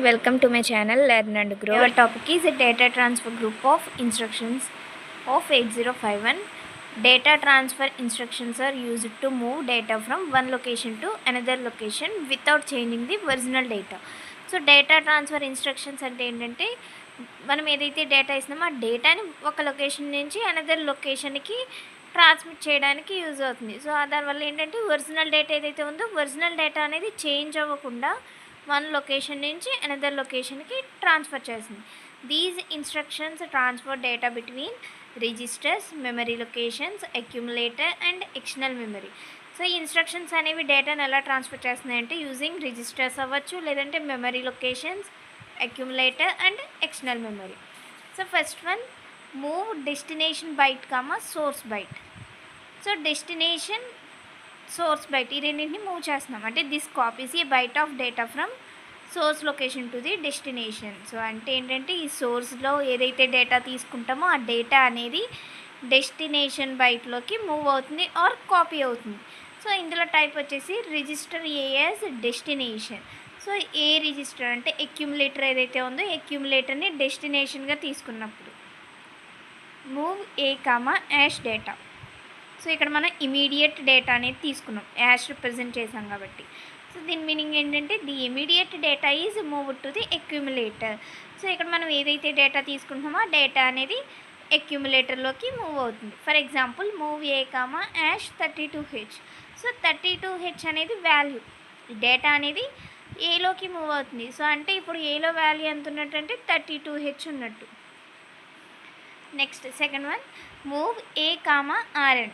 Welcome to my channel Learn and Grow. Our topic is a data transfer group of instructions of 8051. Data transfer instructions are used to move data from one location to another location without changing the original data. So data transfer instructions అంటే ఏంటంటే మనం ఏదైతే data ఇస్తున్నామో ఆ డేటాని ఒక location నుంచి another లొకేషన్కి transmit చేయడానికి యూజ్ అవుతుంది. సో దానివల్ల ఏంటంటే ఒరిజినల్ డేటా ఏదైతే ఉందో ఒరిజినల్ డేటా అనేది చేంజ్ అవ్వకుండా వన్ లొకేషన్ నుంచి అనదర్ లొకేషన్కి ట్రాన్స్ఫర్ చేస్తుంది. These instructions transfer data between registers, memory locations, accumulator and external memory. So ఈ ఇన్స్ట్రక్షన్స్ అనేవి డేటాను ఎలా ట్రాన్స్ఫర్ చేస్తున్నాయంటే యూజింగ్ రిజిస్టర్స్ అవ్వచ్చు, లేదంటే memory locations, accumulator and external memory. So first one, move destination byte source byte. So destination, source byte ఈ రెండింటిని move చేస్తున్నాం. అంటే this copies a byte of data from source location to the destination. So అంటే ఏంటంటే ఈ సోర్స్లో ఏదైతే data తీసుకుంటామో ఆ డేటా అనేది డెస్టినేషన్ బైట్లోకి మూవ్ అవుతుంది ఆర్ కాపీ అవుతుంది. సో ఇందులో టైప్ వచ్చేసి register A as destination. So A register అంటే అక్యుములేటర్ ఏదైతే ఉందో అక్యుములేటర్ని డెస్టినేషన్గా తీసుకున్నప్పుడు. Move A ash data. So ఇక్కడ మనం ఇమీడియట్ డేటా అనేది తీసుకున్నాం, యాష్ రిప్రజెంట్ చేసాం కాబట్టి. సో దీని మీనింగ్ ఏంటంటే the immediate data is move to the accumulator. So ఇక్కడ మనం ఏదైతే డేటా తీసుకుంటున్నామో ఆ డేటా అనేది అక్యుములేటర్లోకి మూవ్ అవుతుంది. For example move A hash 32H. So 32H అనేది వాల్యూ, డేటా అనేది ఏలోకి మూవ్ అవుతుంది. సో అంటే ఇప్పుడు ఏలో వాల్యూ ఎంత ఉన్నట్టు, 32H ఉన్నట్టు. Next second one, move A RN.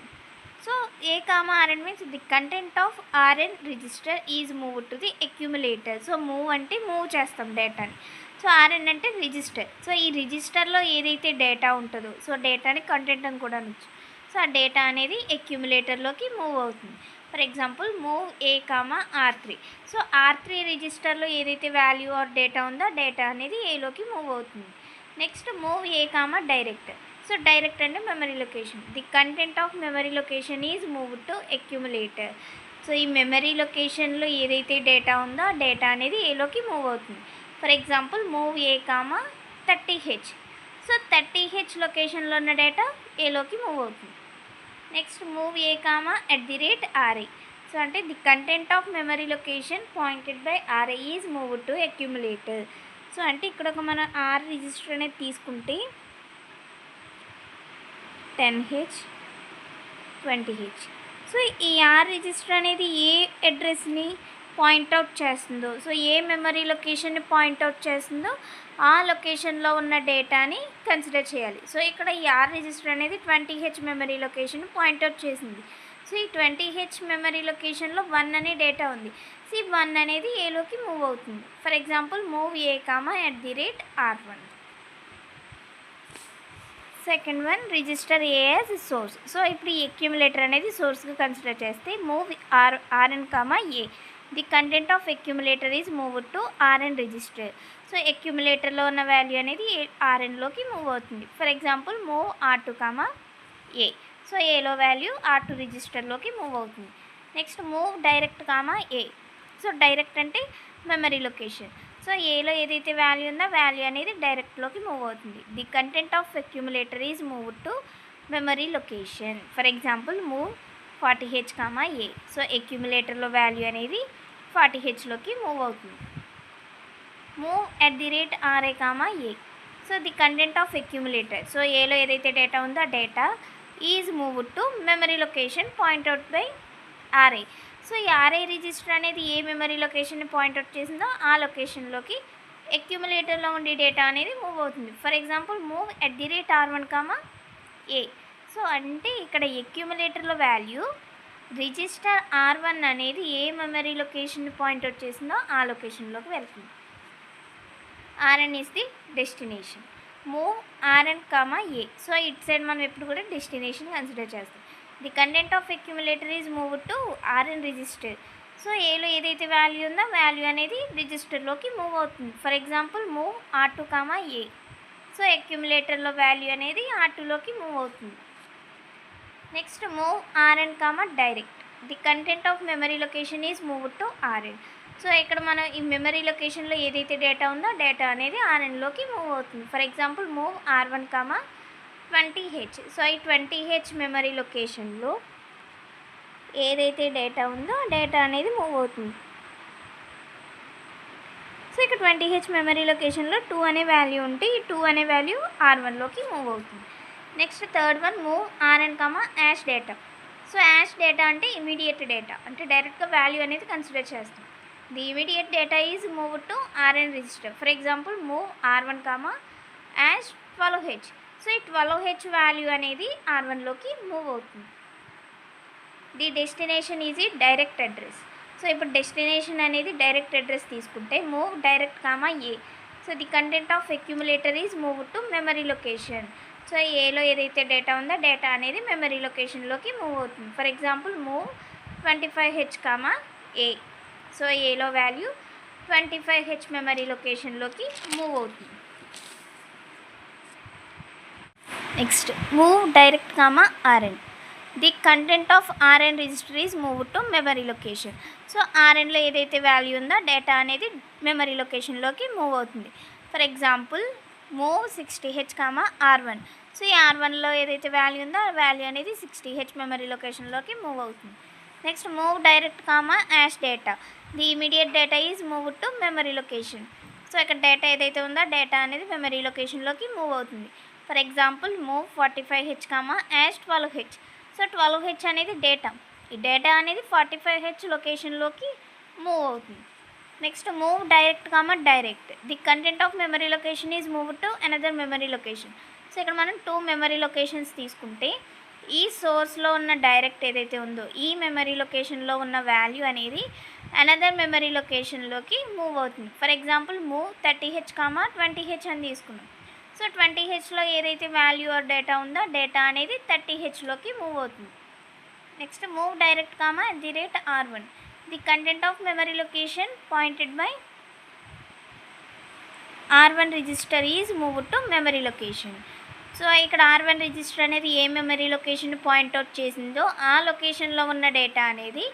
So A RN means the content of RN register is move to the accumulator. So move అంటే మూవ్ చేస్తాం డేటాని. సో RN అంటే రిజిస్టర్. సో ఈ రిజిస్టర్లో ఏదైతే డేటా ఉంటుందో, సో డేటాని కంటెంట్ అని కూడా అనొచ్చు. సో ఆ డేటా అనేది అక్యుములేటర్లోకి మూవ్ అవుతుంది. For example move A R3. So R3 రిజిస్టర్లో ఏదైతే వాల్యూ ఆర్ డేటా ఉందో ఆ డేటా అనేది ఏలోకి మూవ్ అవుతుంది. Next move A direct. So direct అంటే memory location. The content of memory location is move to accumulator. So ఈ మెమరీ లొకేషన్లో ఏదైతే డేటా ఉందో ఆ డేటా అనేది ఏలోకి మూవ్ అవుతుంది. For example move A 30H. So 30H లొకేషన్లో ఉన్న డేటా ఏలోకి మూవ్ అవుతుంది. Next move A @RI. So అంటే the content of memory location pointed by RI is move to accumulator. So అంటే ఇక్కడ ఒక మన ఆర్ రిజిస్టర్ అనేది తీసుకుంటే 10H 20H. సో ఈ ఆర్ రిజిస్టర్ అనేది ఏ అడ్రస్ని పాయింట్అవుట్ చేస్తుందో, సో ఏ మెమరీ లొకేషన్ని పాయింట్అవుట్ చేస్తుందో ఆ లొకేషన్లో ఉన్న డేటాని కన్సిడర్ చేయాలి. సో ఇక్కడ ఈ ఆర్ రిజిస్టర్ అనేది 20H మెమరీ లొకేషన్ పాయింట్అవుట్ చేసింది. సో ఈ 20H మెమరీ లొకేషన్లో 1 అనే డేటా ఉంది. సో ఈ 1 అనేది ఏలోకి మూవ్ అవుతుంది. For example move A @R1. Second one, register A as source. So ఇప్పుడు ఈ అక్యుములేటర్ అనేది సోర్స్గా కన్సిడర్ చేస్తే move RN A. The content of accumulator is move to RN register. So అక్యుములేటర్లో ఉన్న వాల్యూ అనేది RNలోకి మూవ్ అవుతుంది. For example move R2 A. So ఏలో వాల్యూ R2 రిజిస్టర్లోకి మూవ్ అవుతుంది. Next move direct A. So direct అంటే మెమరీ లొకేషన్. సో ఏలో ఏదైతే వాల్యూ ఉందో వాల్యూ అనేది డైరెక్ట్లోకి మూవ్ అవుతుంది. The content of accumulator is move to memory location. For example move 40H A. So అక్యుములేటర్లో వాల్యూ అనేది 40Hలోకి మూవ్ అవుతుంది. Move @RI A. So the content of accumulator. So ఏలో ఏదైతే డేటా ఉందో ఆ data is move to memory location point out by RI. So ఈ RI register అనేది ఏ మెమరీ లొకేషన్ని పాయింట్అవుట్ చేసిందో ఆ లొకేషన్లోకి అక్యుములేటర్లో ఉండే డేటా అనేది మూవ్ అవుతుంది. For example move @R1 A. So అంటే ఇక్కడ అక్యుములేటర్లో వాల్యూ రిజిస్టర్ R1 అనేది ఏ మెమరీ లొకేషన్ని పాయింట్అవుట్ చేసిందో ఆ లొకేషన్లోకి వెళ్తుంది. RN is the destination. Move RN A. So it side మనం ఎప్పుడు కూడా డెస్టినేషన్ కన్సిడర్ చేస్తాం. The content of accumulator is move to RN register. So ఏలో ఏదైతే వాల్యూ ఉందో వాల్యూ అనేది రిజిస్టర్లోకి మూవ్ అవుతుంది. For example move R2 A. So అక్యుములేటర్లో వాల్యూ అనేది R2లోకి మూవ్ అవుతుంది. Next move RN direct. The content of memory location is move to RN. So ఇక్కడ మనం ఈ మెమరీ లొకేషన్లో ఏదైతే డేటా ఉందో డేటా అనేది ఆర్ఎన్లోకి మూవ్ అవుతుంది. For example move R1, 20H. So ఈ 20H మెమరీ లొకేషన్లో ఏదైతే డేటా ఉందో డేటా అనేది మూవ్ అవుతుంది. సో ఇక్కడ 20H మెమరీ లొకేషన్లో 2 అనే వాల్యూ ఉంటే ఈ 2 అనే వాల్యూ R1లోకి మూవ్ అవుతుంది. Next third one move Rn, hash data. So hash data అంటే ఇమీడియట్ డేటా, అంటే డైరెక్ట్గా వాల్యూ అనేది కన్సిడర్ చేస్తాం. The immediate data is move to Rn register. For example move R1, hash 12H. So ఈ 12H value అనేది R1లోకి move అవుతుంది. The destination is ఈ డైరెక్ట్ అడ్రస్. సో ఇప్పుడు డెస్టినేషన్ అనేది డైరెక్ట్ అడ్రస్ తీసుకుంటే move direct, A. So the content of accumulator is move to memory location. So ఏలో ఏదైతే డేటా ఉందో డేటా అనేది మెమరీ లొకేషన్లోకి మూవ్ అవుతుంది. For example move 25H, A. So ఏలో వాల్యూ 25H మెమరీ లొకేషన్లోకి మూవ్ అవుతుంది. Next move direct, Rn. The content of Rn register is move to memory location. So Rnలో ఏదైతే వాల్యూ ఉందో డేటా అనేది మెమరీ లొకేషన్లోకి మూవ్ అవుతుంది. For example move 60H, R1. So ఈ R1లో ఏదైతే వాల్యూ ఉందో ఆ వాల్యూ అనేది 60H మెమరీ లొకేషన్లోకి మూవ్ అవుతుంది. Next move direct, hash data. The immediate data is move to memory location. So ఇక్కడ డేటా ఏదైతే ఉందో డేటా అనేది మెమరీ లొకేషన్లోకి మూవ్ అవుతుంది. For example move 45H, hash 12H. So 12H అనేది డేటా, ఈ డేటా అనేది 45H లొకేషన్లోకి మూవ్ అవుతుంది. Next move direct, direct. The content of memory location is move to another memory location. So ఇక్కడ మనం 2 మెమరీ లొకేషన్స్ తీసుకుంటే ఈ సోర్స్లో ఉన్న డైరెక్ట్ ఏదైతే ఉందో ఈ మెమరీ లొకేషన్లో ఉన్న వాల్యూ అనేది అనదర్ మెమరీ లొకేషన్లోకి మూవ్ అవుతుంది. For example move 30H, 20H అని తీసుకున్నాం. సో 20Hలో ఏదైతే వాల్యూ ఆర్ డేటా ఉందో డేటా అనేది 30Hలోకి మూవ్ అవుతుంది. Next move direct, @R1. The content of memory location pointed by R1 register is move to memory location. So ఇక్కడ R1 register అనేది ఏ memory location point out చేసిందో ఆ లొకేషన్లో ఉన్న డేటా అనేది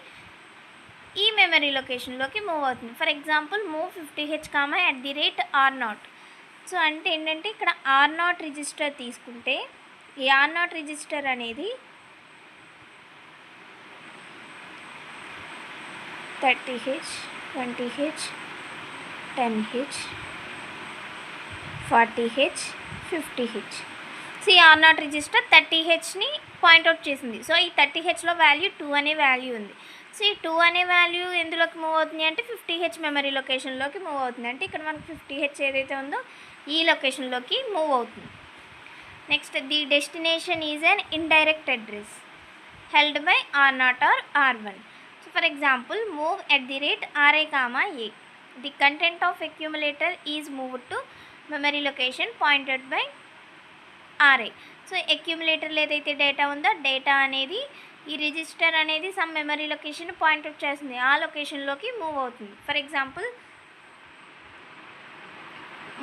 ఈ మెమరీ లొకేషన్లోకి మూవ్ అవుతుంది. For example move 50H, @R0. So అంటే ఏంటంటే ఇక్కడ R0 రిజిస్టర్ తీసుకుంటే ఈ R0 రిజిస్టర్ అనేది 30H, 20H, 10H, 40H, 50H. So ఈ R0 రిజిస్టర్ 30Hని పాయింట్అవుట్ చేసింది. సో ఈ 30Hలో వాల్యూ 2 అనే వాల్యూ ఉంది. సో ఈ 2 అనే వాల్యూ ఎందులోకి మూవ్ అవుతుంది అంటే 50H మెమరీ లొకేషన్లోకి మూవ్ అవుతుంది. అంటే ఇక్కడ మనకు 50H ఏదైతే ఉందో ఈ లొకేషన్లోకి మూవ్ అవుతుంది. Next the destination is an indirect address held by R0 or R1. So for example move @RI, A. The content of accumulator is move to memory location pointed by RI. So అక్యుములేటర్లో ఏదైతే data ఉందో data అనేది ఈ register అనేది some memory location point out చేస్తుంది, ఆ లొకేషన్లోకి move అవుతుంది. For example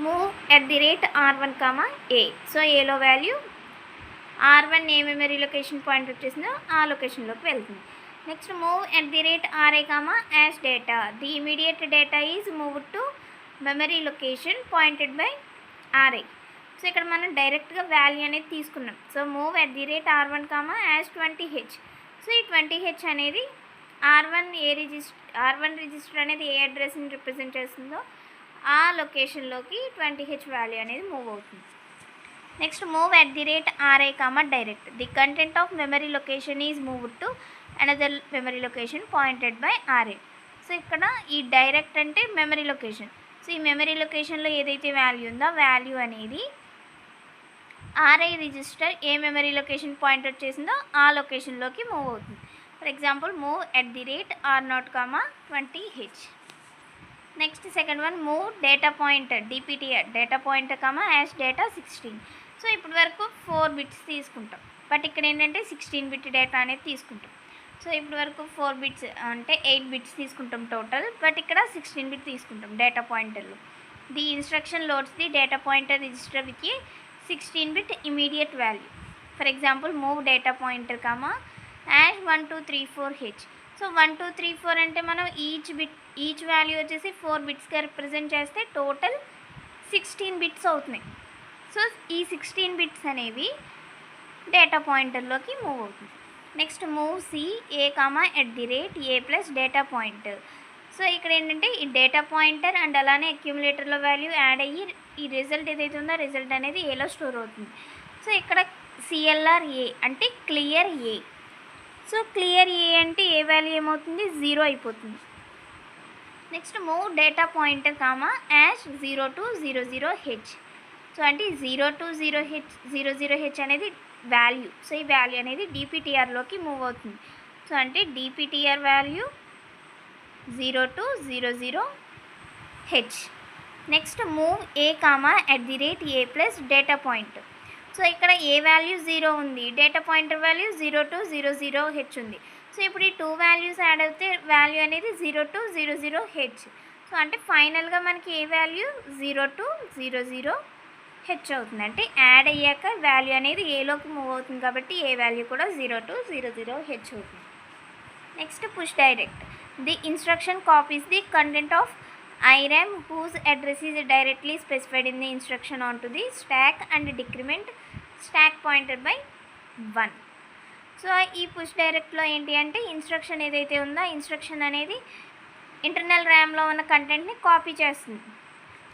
move @R1, A. So ఏలో వాల్యూ R1 ఏ మెమరీ లొకేషన్ పాయింట్అవుట్ చేసిందో ఆ లొకేషన్లోకి వెళ్తుంది. Next move @RI, hash data. The immediate data is move to memory location pointed by RI. So ఇక్కడ మనం డైరెక్ట్గా వాల్యూ అనేది తీసుకున్నాం. So move @R1, ash 20H. So ఈ 20H అనేది R1 రిజిస్టర్ అనేది ఏ అడ్రస్ని రిప్రజెంట్ చేస్తుందో ఆ లొకేషన్లోకి 20H వాల్యూ అనేది మూవ్ అవుతుంది. Next move @RI, direct. The content of memory location is move to another memory location pointed by RI. So ఇక్కడ ఈ డైరెక్ట్ అంటే మెమరీ లొకేషన్. సో ఈ మెమరీ లొకేషన్లో ఏదైతే వాల్యూ ఉందో వాల్యూ అనేది RI రిజిస్టర్ ఏ మెమరీ లొకేషన్ పాయింట్అవుట్ చేసిందో ఆ లొకేషన్లోకి మూవ్ అవుతుంది. For example move @R0, 20H. Next second one move data pointer, DPTR. Data pointer, ash data 16. So ఇప్పటి వరకు 4 బిట్స్ తీసుకుంటాం, బట్ ఇక్కడ ఏంటంటే 16 బిట్ డేటా అనేది తీసుకుంటాం. సో ఇప్పటి వరకు 4 బిట్స్ అంటే 8 బిట్స్ తీసుకుంటాం టోటల్, బట్ ఇక్కడ 16 బిట్ తీసుకుంటాం డేటా పాయింటర్లో. The instruction loads the data pointer register with 16 bit immediate value. For example move data pointer, hash 1234H. So 1234 అంటే మనం ఈచ్ బిట్ ఈచ్ వాల్యూ వచ్చేసి 4 బిట్స్గా రిప్రజెంట్ చేస్తే టోటల్ 16 బిట్స్ అవుతున్నాయి. సో ఈ 16 బిట్స్ అనేవి డేటా పాయింటర్లోకి మూవ్ అవుతుంది. Next move C A comma @ a plus data pointer. So ఇక్కడ ఏంటంటే ఈ డేటా పాయింటర్ అండ్ అలానే అక్యూములేటర్లో వాల్యూ యాడ్ అయ్యి ఈ రిజల్ట్ ఏదైతే ఉందో రిజల్ట్ అనేది ఏలో స్టోర్ అవుతుంది. సో ఇక్కడ సిఎల్ఆర్ ఏ అంటే clear A. So clear A అంటే ఏ వాల్యూ ఏమవుతుంది 0 అయిపోతుంది. Next move data pointer comma hash 0 to 00h. So అంటే 0 to 00h అనేది వాల్యూ. సో ఈ వాల్యూ అనేది డిపిటిఆర్లోకి మూవ్ అవుతుంది. సో అంటే DPTR value 0 to 00h. Next move A comma @ a plus data point. So ఇక్కడ ఏ value 0 ఉంది, data pointer value 0 to 00h ఉంది. So ఇప్పుడు ఈ 2 వాల్యూస్ యాడ్ అయితే వాల్యూ అనేది 0 to 00h. సో అంటే ఫైనల్గా మనకి ఏ వాల్యూ 0 to 00h అవుతుంది. అంటే యాడ్ అయ్యాక వాల్యూ అనేది ఏలోకి మూవ్ అవుతుంది కాబట్టి ఏ వాల్యూ కూడా 0 to 00h అవుతుంది. Next push direct. The instruction copies the content of IRAM whose address is directly specified in the instruction onto the stack and decrement stack pointer by 1. So ఈ push డైరెక్ట్లో ఏంటి అంటే instruction ఏదైతే ఉందో instruction అనేది internal ర్యామ్లో ఉన్న కంటెంట్ని copy చేస్తుంది.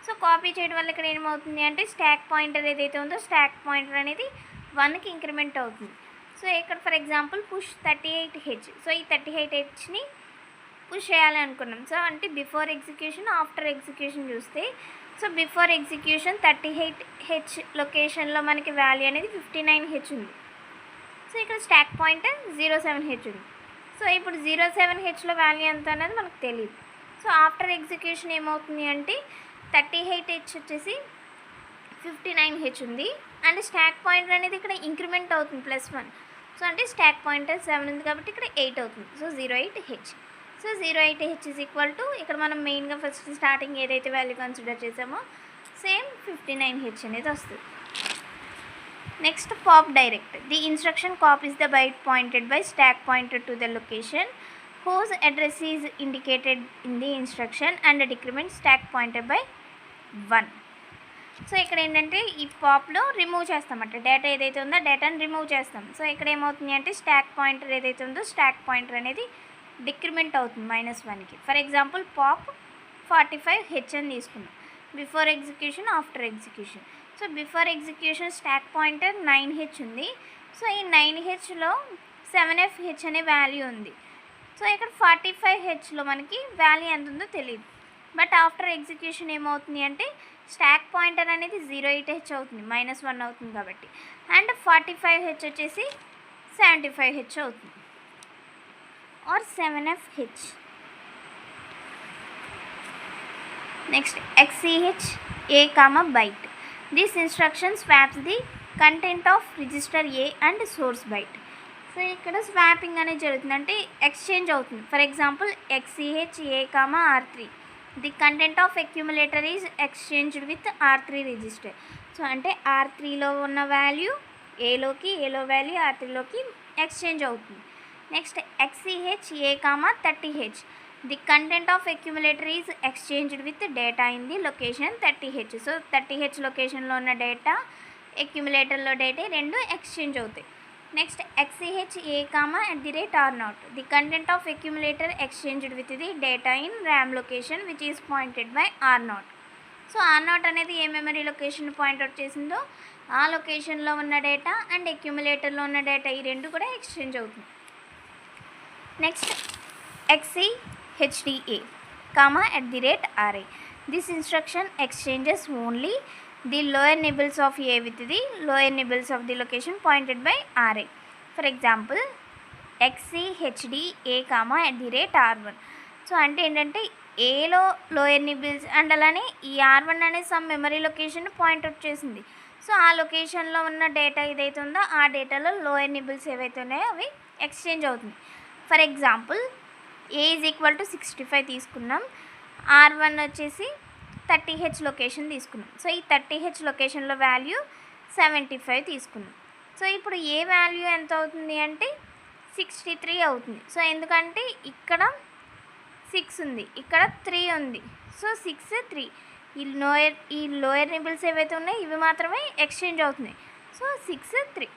So copy చేయడం వల్ల ఇక్కడ ఏమవుతుంది అంటే స్టాక్ పాయింటర్ ఏదైతే ఉందో స్టాక్ పాయింటర్ అనేది 1కి ఇంక్రిమెంట్ అవుతుంది. సో ఇక్కడ for example push 38h. So ఈ 38hని పుష్ చేయాలి అనుకున్నాం. సో అంటే బిఫోర్ ఎగ్జిక్యూషన్ ఆఫ్టర్ ఎగ్జిక్యూషన్ చూస్తే సో బిఫోర్ ఎగ్జిక్యూషన్ 38h లొకేషన్లో మనకి వాల్యూ అనేది 59h ఉంది. సో ఇక్కడ స్టాక్ పాయింటర్ 07h ఉంది. సో ఇప్పుడు 07hలో వాల్యూ ఎంత అనేది మనకు తెలియదు. సో ఆఫ్టర్ ఎగ్జిక్యూషన్ ఏమవుతుంది అంటే 38h వచ్చేసి 59h ఉంది అండ్ స్టాక్ పాయింటర్ అనేది ఇక్కడ ఇంక్రిమెంట్ అవుతుంది +1. సో అంటే స్టాక్ పాయింటర్ 7 ఉంది కాబట్టి ఇక్కడ 8 అవుతుంది. So 08h. So 08h is equal to ఇక్కడ మనం మెయిన్గా ఫస్ట్ స్టార్టింగ్ ఏదైతే వాల్యూ కన్సిడర్ చేసామో సేమ్ 59h అనేది వస్తుంది. Next pop direct. The instruction copies the byte pointed by stack pointer to the location whose address is indicated in the instruction and decrement stack pointer by 1. So ఇక్కడ ఏంటంటే ఈ పాప్లో remove చేస్తామంట data ఏదైతే ఉందో డేటాని remove చేస్తాం. So ఇక్కడ ఏమవుతుంది అంటే స్టాక్ పాయింటర్ ఏదైతే ఉందో స్టాక్ పాయింటర్ అనేది డిక్రిమెంట్ అవుతుంది -1కి. ఫర్ ఎగ్జాంపుల్ పాప్ 45h అని తీసుకున్నాం before execution after execution. So before execution stack pointer 9h ఉంది. సో ఈ 9hలో 7fh అనే వాల్యూ ఉంది. సో ఇక్కడ 45hలో మనకి వాల్యూ ఎంత ఉందో తెలియదు. బట్ ఆఫ్టర్ ఎగ్జిక్యూషన్ ఏమవుతుంది అంటే స్టాక్ పాయింటర్ అనేది 08h అవుతుంది -1 అవుతుంది కాబట్టి అండ్ 45h వచ్చేసి 75h అవుతుంది or 7fh. Next XCH A, byte. This instruction swaps the content of register A and source byte. So ఇక్కడ స్వాపింగ్ అనేది జరుగుతుంది అంటే ఎక్స్చేంజ్ అవుతుంది. For example XCH A, R3. The content of accumulator is exchanged with R3 register. So అంటే R3లో ఉన్న value ఏలో value R3లోకి exchange అవుతుంది. Next XCH A, 30h. The content of accumulator is exchanged with data in the location 30h. So 30h లొకేషన్లో ఉన్న data అక్యూములేటర్లో data రెండు exchange అవుతాయి. Next XCH A, @R0. The content of accumulator exchanged with the data in RAM location which is pointed by R0. So R0 అనేది ఏ memory location point out చేసిందో ఆ లొకేషన్లో ఉన్న డేటా అండ్ అక్యూములేటర్లో ఉన్న డేటా ఈ రెండు కూడా ఎక్స్చేంజ్ అవుతుంది. Next XCHDA, @RA. This instruction exchanges only the lower nibbles of A with the lower nibbles of the location pointed by RA. For example, XCHDA, @R1. So అంటే ఏంటంటే ఏలో lower నిబిల్స్ and అలానే ఈ R1 అనే some memory location point out చేసింది. So ఆ లొకేషన్లో ఉన్న డేటా ఏదైతే ఉందో ఆ డేటాలో లోయర్ నిబిల్స్ ఏవైతే ఉన్నాయో అవి ఎక్స్చేంజ్ అవుతుంది. For example A is equal to 65 తీసుకున్నాం, R1 వచ్చేసి 30h లొకేషన్ తీసుకున్నాం. సో ఈ 30h లొకేషన్లో వాల్యూ 75 తీసుకున్నాం. సో ఇప్పుడు ఏ వాల్యూ ఎంత అవుతుంది అంటే 63 అవుతుంది. సో ఎందుకంటే ఇక్కడ 6 ఉంది, ఇక్కడ 3 ఉంది. సో 6 3 ఈ లోయర్ నిబుల్స్ ఏవైతే ఉన్నాయో ఇవి మాత్రమే ఎక్స్చేంజ్ అవుతున్నాయి. సో 6 3